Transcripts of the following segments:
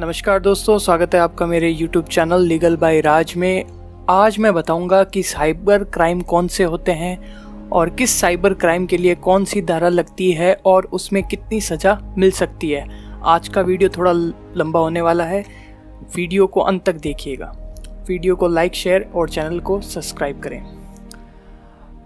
नमस्कार दोस्तों, स्वागत है आपका मेरे YouTube चैनल लीगल बाय राज में। आज मैं बताऊंगा कि साइबर क्राइम कौन से होते हैं और किस साइबर क्राइम के लिए कौन सी धारा लगती है और उसमें कितनी सज़ा मिल सकती है। आज का वीडियो थोड़ा लंबा होने वाला है, वीडियो को अंत तक देखिएगा। वीडियो को लाइक, शेयर और चैनल को सब्सक्राइब करें।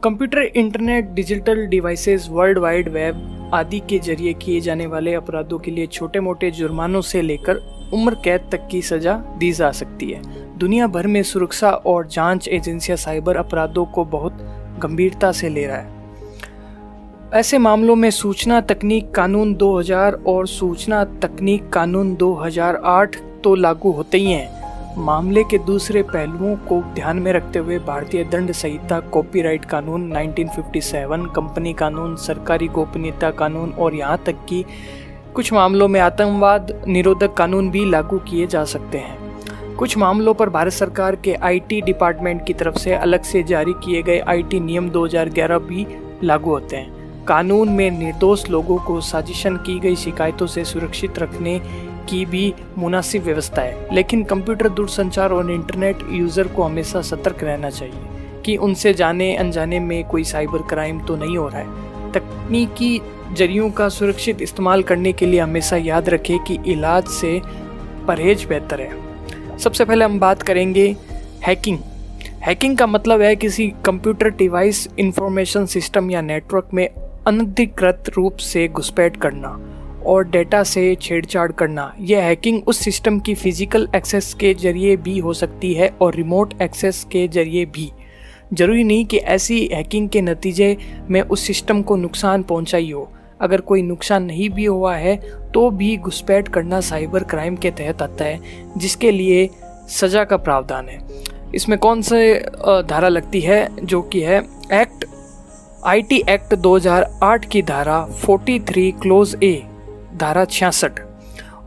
Computer, internet, digital devices, world wide web आदि के जरिए किए जाने वाले अपराधों के लिए छोटे मोटे जुर्मानों से लेकर उम्र कैद तक की सजा दी जा सकती है। दुनिया भर में सुरक्षा और जांच एजेंसियां साइबर अपराधों को बहुत गंभीरता से ले रहा है। ऐसे मामलों में सूचना तकनीक कानून 2000 और सूचना तकनीक कानून 2008 तो लागू होते ही हैं। मामले के दूसरे पहलुओं को ध्यान में रखते हुए भारतीय दंड संहिता, कॉपीराइट कानून 1957, कंपनी कानून, सरकारी गोपनीयता कानून और यहाँ तक कि कुछ मामलों में आतंकवाद निरोधक कानून भी लागू किए जा सकते हैं। कुछ मामलों पर भारत सरकार के आईटी डिपार्टमेंट की तरफ से अलग से जारी किए गए आईटी नियम 2011 भी लागू होते हैं। कानून में निर्दोष लोगों को साजिशन की गई शिकायतों से सुरक्षित रखने की भी मुनासिब व्यवस्था है, लेकिन कंप्यूटर, दूरसंचार और इंटरनेट यूज़र को हमेशा सतर्क रहना चाहिए कि उनसे जाने अनजाने में कोई साइबर क्राइम तो नहीं हो रहा है। तकनीकी जरियों का सुरक्षित इस्तेमाल करने के लिए हमेशा याद रखें कि इलाज से परहेज बेहतर है। सबसे पहले हम बात करेंगे हैकिंग। हैकिंग का मतलब है किसी कंप्यूटर डिवाइस, इंफॉर्मेशन सिस्टम या नेटवर्क में अनधिकृत रूप से घुसपैठ करना और डेटा से छेड़छाड़ करना। यह हैकिंग उस सिस्टम की फिजिकल एक्सेस के जरिए भी हो सकती है और रिमोट एक्सेस के जरिए भी। जरूरी नहीं कि ऐसी हैकिंग के नतीजे में उस सिस्टम को नुकसान पहुंचाई हो। अगर कोई नुकसान नहीं भी हुआ है तो भी घुसपैठ करना साइबर क्राइम के तहत आता है, जिसके लिए सज़ा का प्रावधान है। इसमें कौन से धारा लगती है, जो कि है आईटी एक्ट 2008 की धारा 43 क्लोज ए, धारा 66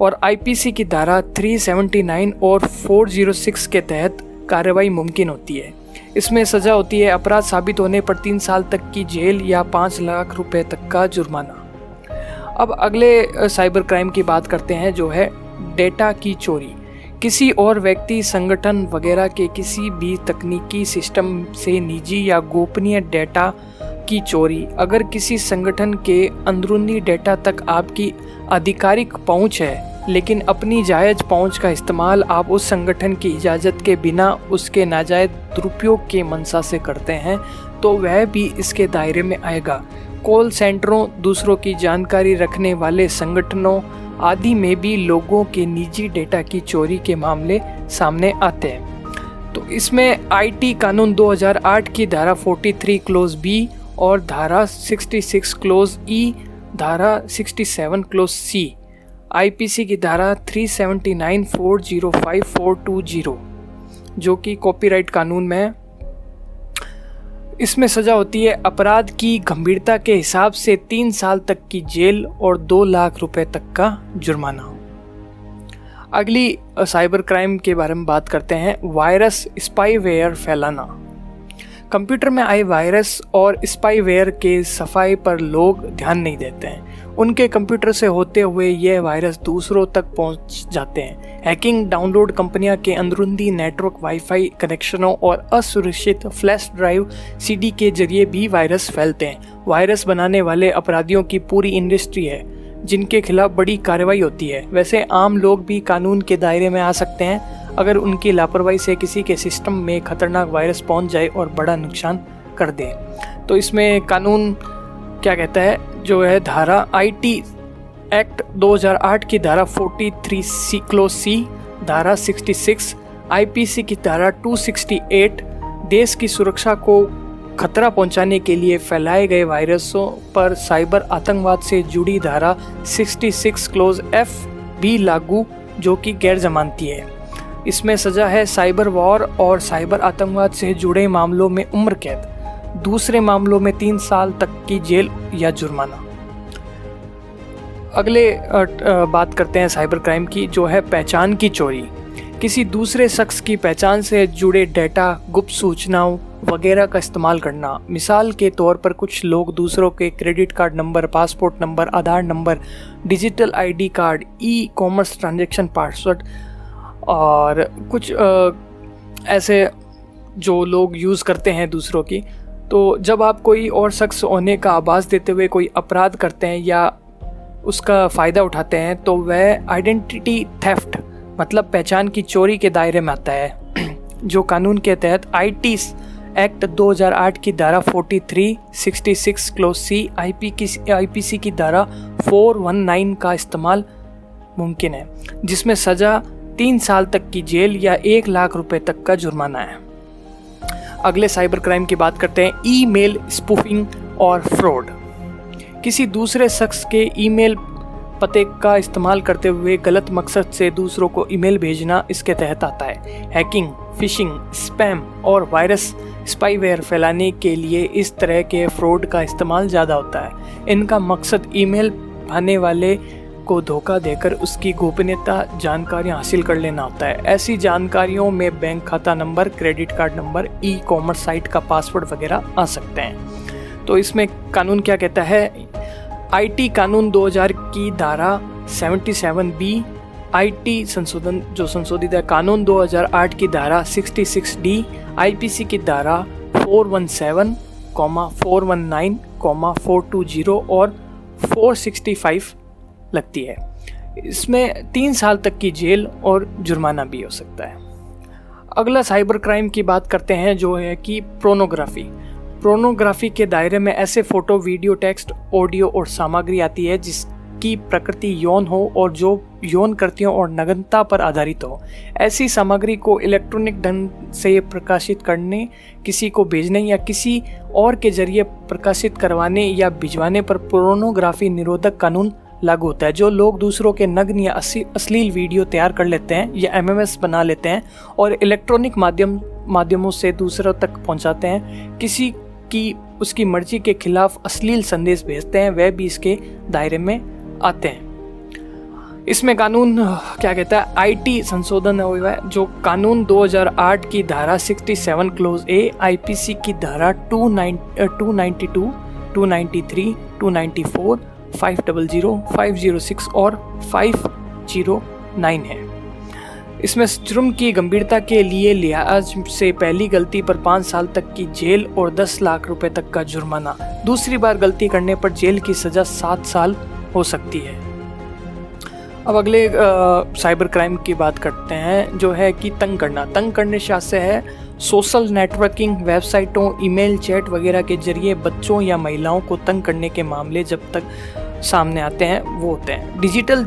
और आईपीसी की धारा 379 और 406 के तहत कार्रवाई मुमकिन होती है। इसमें सज़ा होती है अपराध साबित होने पर 3 साल तक की जेल या 5 लाख रुपए तक का जुर्माना। अब अगले साइबर क्राइम की बात करते हैं, जो है डेटा की चोरी। किसी और व्यक्ति, संगठन वगैरह के किसी भी तकनीकी सिस्टम से निजी या गोपनीय डेटा की चोरी। अगर किसी संगठन के अंदरूनी डेटा तक आपकी आधिकारिक पहुंच है, लेकिन अपनी जायज़ पहुंच का इस्तेमाल आप उस संगठन की इजाज़त के बिना उसके नाजायज़ दुरुपयोग के मंशा से करते हैं, तो वह भी इसके दायरे में आएगा। कॉल सेंटरों, दूसरों की जानकारी रखने वाले संगठनों आदि में भी लोगों के निजी डेटा की चोरी के मामले सामने आते हैं। तो इसमें आईटी कानून 2008 की धारा 43 क्लोज बी और धारा 66 क्लोज ई, धारा 67 क्लोज सी, आईपीसी की धारा 379, 405, 420, जो कि कॉपीराइट कानून में है। इसमें सज़ा होती है अपराध की गंभीरता के हिसाब से 3 साल तक की जेल और 2 लाख रुपए तक का जुर्माना। अगली साइबर क्राइम के बारे में बात करते हैं, वायरस, स्पाईवेयर फैलाना। कंप्यूटर में आए वायरस और स्पाईवेयर के सफाई पर लोग ध्यान नहीं देते हैं। उनके कंप्यूटर से होते हुए यह वायरस दूसरों तक पहुंच जाते हैं। हैकिंग, डाउनलोड, कंपनियां के अंदरूनी नेटवर्क, वाईफाई कनेक्शनों और असुरक्षित फ्लैश ड्राइव, सीडी के जरिए भी वायरस फैलते हैं। वायरस बनाने वाले अपराधियों की पूरी इंडस्ट्री है, जिनके खिलाफ बड़ी कार्रवाई होती है। वैसे आम लोग भी कानून के दायरे में आ सकते हैं अगर उनकी लापरवाही से किसी के सिस्टम में खतरनाक वायरस पहुंच जाए और बड़ा नुकसान कर दे। तो इसमें कानून क्या कहता है, जो है धारा आईटी एक्ट 2008 की धारा 43 सी क्लोज सी, धारा 66, आईपीसी की धारा 268 देश की सुरक्षा को खतरा पहुंचाने के लिए फैलाए गए वायरसों पर साइबर आतंकवाद से जुड़ी धारा 66 क्लोज एफ भी लागू, जो कि गैर जमानती है। इसमें सज़ा है साइबर वॉर और साइबर आतंकवाद से जुड़े मामलों में उम्र कैद, दूसरे मामलों में 3 साल तक की जेल या जुर्माना। अगले बात करते हैं साइबर क्राइम की, जो है पहचान की चोरी। किसी दूसरे शख्स की पहचान से जुड़े डेटा, गुप्त सूचनाओं वगैरह का इस्तेमाल करना। मिसाल के तौर पर कुछ लोग दूसरों के credit card number, passport number, Aadhaar number, digital ID card, e commerce transaction password और कुछ ऐसे जो लोग यूज़ करते हैं दूसरों की। तो जब आप कोई और शख्स होने का आभास देते हुए कोई अपराध करते हैं या उसका फ़ायदा उठाते हैं तो वह आइडेंटिटी थेफ्ट मतलब पहचान की चोरी के दायरे में आता है, जो कानून के तहत आईटी एक्ट 2008 की धारा 4366 क्लोज सी, आईपीसी की धारा 419 का इस्तेमाल मुमकिन है, जिसमें सज़ा 3 साल तक की जेल या 1 लाख रुपए तक का जुर्माना है। अगले साइबर क्राइम की बात करते हैं, ईमेल स्पूफिंग और फ्रॉड। किसी दूसरे शख्स के ईमेल पते का इस्तेमाल करते हुए गलत मकसद से दूसरों को ईमेल भेजना इसके तहत आता है। हैकिंग, फिशिंग, स्पैम और वायरस स्पाईवेयर फैलाने के लिए इस तरह के फ्रॉड का इस्तेमाल ज़्यादा होता है। इनका मकसद ईमेल पाने वाले को धोखा देकर उसकी गोपनीयता जानकारियां हासिल कर लेना होता है। ऐसी जानकारियों में बैंक खाता number, credit card number, e commerce site का पासवर्ड वगैरह आ सकते हैं। तो इसमें कानून क्या कहता है? आईटी कानून 2000 की धारा 77B, आईटी संशोधन जो संशोधित है कानून 2008 की धारा 66D, आईपीसी की धारा 417, 419, 420 और 465 लगती है। इसमें 3 साल तक की जेल और जुर्माना भी हो सकता है। अगला साइबर क्राइम की बात करते हैं जो है कि पोर्नोग्राफी। पोर्नोग्राफी के दायरे में ऐसे फोटो, वीडियो, टेक्स्ट, ऑडियो और सामग्री आती है जिसकी प्रकृति यौन हो और जो यौन कृत्यों और नग्नता पर आधारित हो। ऐसी सामग्री को इलेक्ट्रॉनिक ढंग से प्रकाशित करने, किसी को भेजने या किसी और के जरिए प्रकाशित करवाने या भिजवाने पर पोर्नोग्राफी निरोधक कानून लागू होता है। जो लोग दूसरों के नग्न या अश्लील वीडियो तैयार कर लेते हैं या एमएमएस बना लेते हैं और इलेक्ट्रॉनिक माध्यमों से दूसरों तक पहुंचाते हैं, किसी की उसकी मर्जी के खिलाफ अश्लील संदेश भेजते हैं, वह भी इसके दायरे में आते हैं। इसमें कानून क्या कहता है? आईटी संशोधन हुआ है जो कानून 2008 की धारा 67 क्लोज ए, आईपीसी की धारा 292, 293, 294, 500, 506 और 509 है। इसमें जुर्म की गंभीरता के लिए लिहाज से पहली गलती पर 5 साल तक की जेल और 10 लाख रुपए तक का जुर्माना, दूसरी बार गलती करने पर जेल की सज़ा 7 साल हो सकती है। अब अगले साइबर क्राइम की बात करते हैं जो है कि तंग करना। तंग करने से है सोशल नेटवर्किंग, वेबसाइटों, ईमेल, चैट वगैरह के जरिए बच्चों या महिलाओं को तंग करने के मामले जब तक सामने आते हैं वो होते हैं। डिजिटल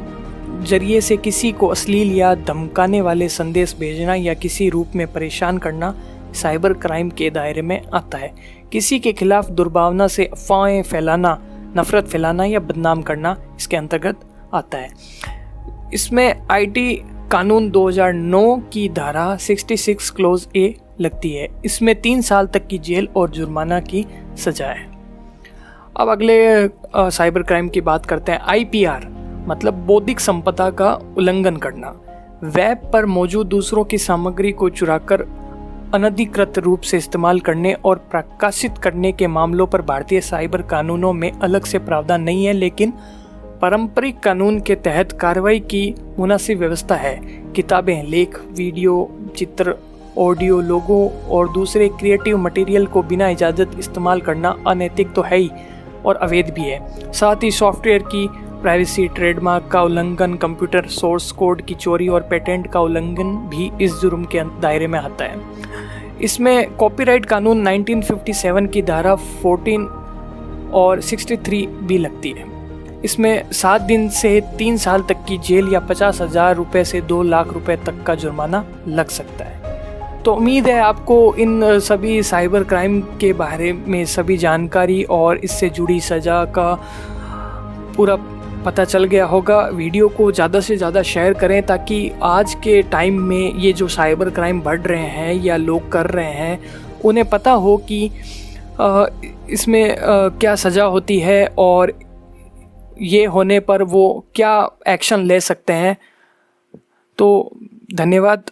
जरिए से किसी को अश्लील या धमकाने वाले संदेश भेजना या किसी रूप में परेशान करना साइबर क्राइम के दायरे में आता है। किसी के खिलाफ दुर्भावना से अफवाहें फैलाना, नफरत फैलाना या बदनाम करना इसके अंतर्गत आता है। इसमें आईटी कानून 2009 की धारा 66 क्लोज ए लगती है। इसमें 3 साल तक की जेल और जुर्माना की सजा है। अब अगले साइबर क्राइम की बात करते हैं। आईपीआर मतलब बौद्धिक संपदा का उल्लंघन करना। वेब पर मौजूद दूसरों की सामग्री को चुराकर अनधिकृत रूप से इस्तेमाल करने और प्रकाशित करने के मामलों पर भारतीय साइबर कानूनों में अलग से प्रावधान नहीं है, लेकिन पारंपरिक कानून के तहत कार्रवाई की मुनासिब व्यवस्था है। किताबें, लेख, वीडियो, चित्र, ऑडियो, लोगो और दूसरे क्रिएटिव मटेरियल को बिना इजाज़त इस्तेमाल करना अनैतिक तो है ही और अवैध भी है। साथ ही सॉफ्टवेयर की प्राइवेसी, ट्रेडमार्क का उल्लंघन, कंप्यूटर सोर्स कोड की चोरी और पेटेंट का उल्लंघन भी इस जुर्म के दायरे में आता है। इसमें कॉपीराइट कानून 1957 की धारा 14 और 63 भी लगती है। इसमें 7 दिन से 3 साल तक की जेल या 50,000 रुपये से 2 लाख रुपए तक का जुर्माना लग सकता है। तो उम्मीद है आपको इन सभी साइबर क्राइम के बारे में सभी जानकारी और इससे जुड़ी सज़ा का पूरा पता चल गया होगा। वीडियो को ज़्यादा से ज़्यादा शेयर करें ताकि आज के टाइम में ये जो साइबर क्राइम बढ़ रहे हैं या लोग कर रहे हैं उन्हें पता हो कि इसमें क्या सज़ा होती है और ये होने पर वो क्या एक्शन ले सकते हैं। तो धन्यवाद।